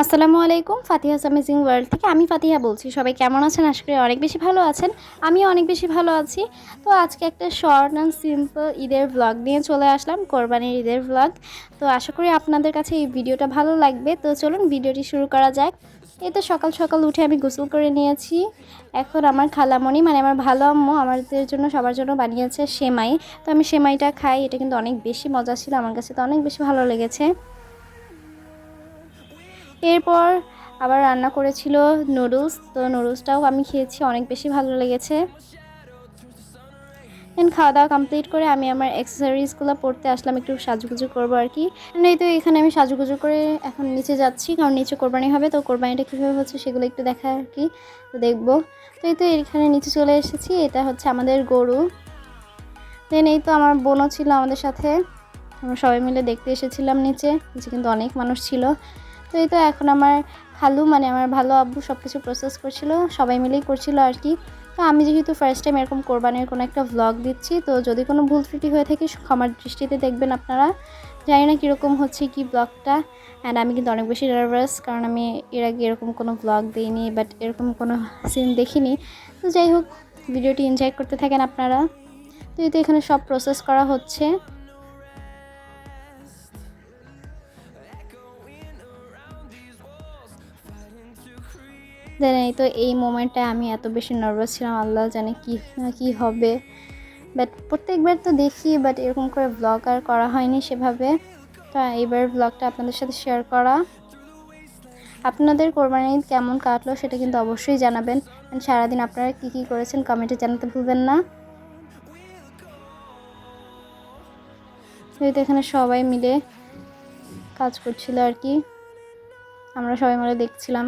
আসসালামু আলাইকুম, ফাতিহাস amazing world থেকে আমি ফাতিহা বলছি। সবাই কেমন আছেন? আশা করি অনেক বেশি ভালো আছেন। আমিও অনেক বেশি ভালো আছি। তো আজকে একটা শর্ট অ্যান্ড সিম্পল ঈদের ভ্লগ নিয়ে চলে আসলাম, কোরবানির ঈদের ভ্লগ। তো আশা করি আপনাদের কাছে এই ভিডিওটা ভালো লাগবে। তো চলুন ভিডিওটি শুরু করা যাক। এই তো সকাল সকাল উঠে আমি গোসল করে নিয়েছি। এখন আমার খালামণি মানে আমার ভালো আম্মু আমাদের জন্য সবার জন্য বানিয়েছে সেমাই। তো আমি সেমাইটা খাই, এটা কিন্তু অনেক বেশি মজা ছিল, আমার কাছে তো অনেক বেশি ভালো লেগেছে। এরপর আবার রান্না করেছিল নুডলস, তো নুডলসটাও আমি খেয়েছি, অনেক বেশি ভালো লেগেছে। দেন খাওয়া দাওয়া কমপ্লিট করে আমি আমার অ্যাক্সেসরিজগুলো পরতে আসলাম, একটু সাজুগুজু করবো আর কি। এই তো এখানে আমি সাজুগুজু করে এখন নিচে যাচ্ছি, কারণ নিচে কোরবানি হবে, তো কোরবানিটা কীভাবে হচ্ছে সেগুলো একটু দেখা আর কি, তো দেখবো। তো এই তো এখানে নিচে চলে এসেছি, এটা হচ্ছে আমাদের গরু। দেন এই তো আমার বোনও ছিল আমাদের সাথে, আমরা সবাই মিলে দেখতে এসেছিলাম নিচে কিন্তু অনেক মানুষ ছিল। তো এই তো এখন আমার খালু মানে আমার ভালো আব্বু সব কিছু প্রসেস করছিল, সবাই মিলেই করছিল আর কি। তো আমি যেহেতু ফার্স্ট টাইম এরকম কোরবানির কোনো একটা ভ্লগ দিচ্ছি, তো যদি কোনো ভুল ত্রুটি হয়ে থাকে ক্ষমার দৃষ্টিতে দেখবেন আপনারা। জানি না কীরকম হচ্ছে কি ব্লগটা, অ্যান্ড আমি কিন্তু অনেক বেশি নার্ভাস, কারণ আমি এর আগে এরকম কোনো ভ্লগ দিইনি, বাট এরকম কোনো সিন দেখিনি। তো যাই হোক, ভিডিওটি এনজয় করতে থাকেন আপনারা। তো এই তো এখানে সব প্রসেস করা হচ্ছে। দেন এই তো এই মোমেন্টটা আমি এত বেশি নার্ভাস ছিলাম, আল্লাহ জানে কি না কি হবে। বাট প্রত্যেকবার তো দেখি, বাট এরকম করে ব্লগ আর করা হয়নি সেভাবে। তো এইবার ব্লগটা আপনাদের সাথে শেয়ার করা। আপনাদের কোরবানি ঈদ কেমন কাটলো সেটা কিন্তু অবশ্যই জানাবেন, অ্যান্ড সারাদিন আপনারা কী কী করেছেন কমেন্টে জানাতে ভুলবেন না। তো এখানে সবাই মিলে কাজ করছিল আর কি, আমরা সবাই মিলে দেখছিলাম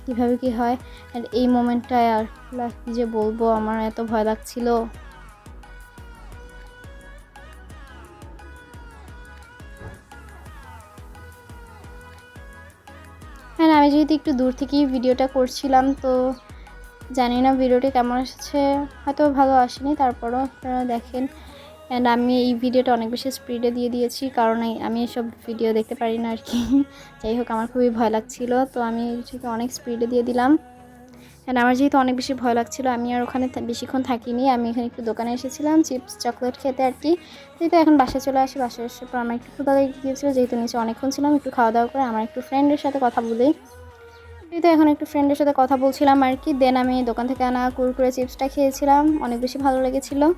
কীভাবে কি হয়। আর এই মোমেন্টটায় আর কী যে বলবো, আমার এত ভয় লাগছিল। হ্যাঁ, আমি যেহেতু একটু দূর থেকেই ভিডিওটা করছিলাম, তো জানি না ভিডিওটি কেমন এসেছে, হয়তো ভালো আসেনি, তারপরও আপনারা দেখেন। অ্যান্ড আমি এই ভিডিওটা অনেক বেশি স্পিডে দিয়ে দিয়েছি, কারণ আমি এসব ভিডিও দেখতে পারি না আর কি। যাই হোক, আমার খুবই ভয় লাগছিল, তো আমি এটাকে অনেক স্পিডে দিয়ে দিলাম। অ্যান্ড আমার যেহেতু অনেক বেশি ভয় লাগছিল, আমি আর ওখানে বেশিক্ষণ থাকিনি, আমি এখানে একটু দোকানে এসেছিলাম চিপস চকলেট খেতে আর কি। তো এখন বাসায় চলে আসি, বাসায় এসে পর আমার একটু ক্ষুধা লেগে গিয়েছিলো, যেহেতু নিচে অনেকক্ষণ ছিলাম, একটু খাওয়া দাওয়া করে আমার একটু ফ্রেন্ডের সাথে কথা বলি। তো এখন একটু ফ্রেন্ডের সাথে কথা বলছিলাম আর কি। দেন আমি দোকান থেকে আনা কুরকুরে চিপসটা খেয়েছিলাম, অনেক বেশি ভালো লেগেছিলো।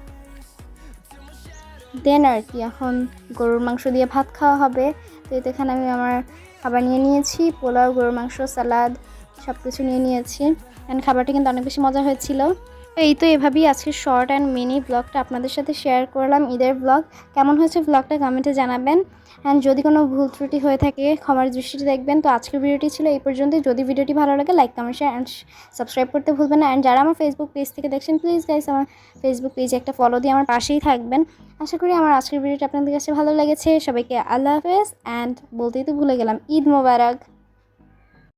দেন আর কি এখন গরুর মাংস দিয়ে ভাত খাওয়া হবে। তো এখানে আমি আমার খাবার নিয়ে নিয়েছি, পোলাও, গরুর মাংস, সালাদ সব কিছু নিয়ে নিয়েছি। অ্যান্ড খাবারটা কিন্তু অনেক বেশি মজা হয়েছিল। এই তো এভাবেই আজকে শর্ট অ্যান্ড মিনি ব্লগটা আপনাদের সাথে শেয়ার করলাম, ঈদের ব্লগ। কেমন হয়েছে ব্লগটা কমেন্টে জানাবেন, অ্যান্ড যদি কোনো ভুল ত্রুটি হয়ে থাকে ক্ষমার দৃষ্টিতে দেখবেন। তো আজকের ভিডিওটি ছিল এই পর্যন্তই। যদি ভিডিওটি ভালো লাগে like comment share and subscribe করতে ভুলবেন না। অ্যান্ড যারা আমার ফেসবুক পেজ থেকে দেখছেন, প্লিজ গাইস আমার ফেসবুক পেজে একটা ফলো দিয়ে আমার পাশেই থাকবেন। আশা করি আমার আজকের ভিডিওটা আপনাদের কাছে ভালো লেগেছে। সবাইকে আল্লাহ হাফেজ, অ্যান্ড বলতেই তো ভুলে গেলাম, ঈদ মোবারক।